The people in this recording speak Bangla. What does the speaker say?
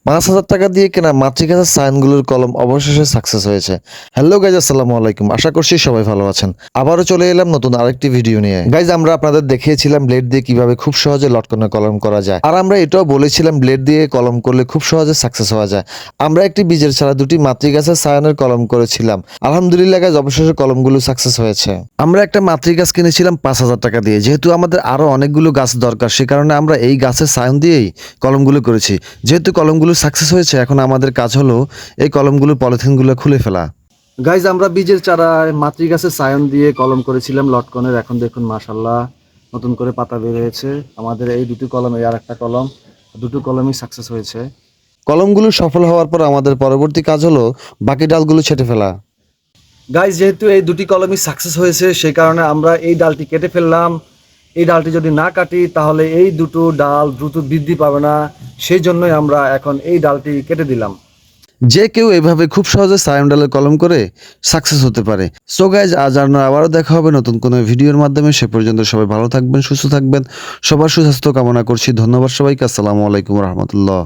5,000 টাকা দিয়ে কেনা মাতৃগাছের সায়ানগুলোর কলম অবশেষে সাকসেস হয়েছে। হ্যালো গাইজ, আসসালামু আলাইকুম। আশা করছি সবাই ভালো আছেন। আবারও চলে এলাম নতুন আরেকটি ভিডিও নিয়ে। গাইজ, আমরা আপনাদের দেখিয়েছিলাম ব্লেড দিয়ে কিভাবে খুব সহজে লটকনের কলম করা যায়, আর আমরা এটাও বলেছিলাম ব্লেড দিয়ে কলম করলে খুব সহজে সাকসেস হওয়া যায়। আমরা একটি বীজের ছাড়া দুটি মাতৃগাছের সায়ানের কলম করেছিলাম। আলহামদুলিল্লাহ গাইজ, অবশেষে কলমগুলো সাকসেস হয়েছে। আমরা একটা মাতৃগাছ কিনেছিলাম 5,000 টাকা দিয়ে। যেহেতু আমাদের আরো অনেকগুলো গাছ দরকার, সে কারণে আমরা এই গাছের সায়ন দিয়েই কলমগুলো করেছি। যেহেতু কলমগুলো সাকসেস হয়েছে, এখন আমাদের কাজ হলো এই কলমগুলো পলিথিনগুলো খুলে ফেলা। গাইজ, আমরা বীজের চারায় মাতৃগাছের সায়ন দিয়ে কলম করেছিলাম লটকনের। এখন দেখুন মাশাআল্লাহ নতুন করে পাতা বের হয়েছে। আমাদের এই দুটি কলম, এই আর একটা কলম, দুটো কলমই সাকসেস হয়েছে। কলমগুলো সফল হওয়ার পর আমাদের পরবর্তী কাজ হলো বাকি ডালগুলো ছেঁটে ফেলা। গাইজ, যেহেতু এই দুটি কলমই সাকসেস হয়েছে, সেই কারণে আমরা এই ডালটি কেটে ফেললাম। এই ডালটি যদি না কাটি তাহলে এই দুটো ডাল দ্রুত বৃদ্ধি পাবে না, সেই জন্যই আমরা এখন এই ডালটি কেটে দিলাম। যে কেউ এভাবে খুব সহজে সায়ান ডালের কলম করে সাকসেস হতে পারে। সো গাইজ, আজ আর নয়, আবারও দেখা হবে নতুন কোনো ভিডিওর মাধ্যমে। সে পর্যন্ত সবাই ভালো থাকবেন, সুস্থ থাকবেন। সবার সুস্বাস্থ্য কামনা করছি। ধন্যবাদ সবাইকে। আসসালামু আলাইকুম রহমতুল্লাহ।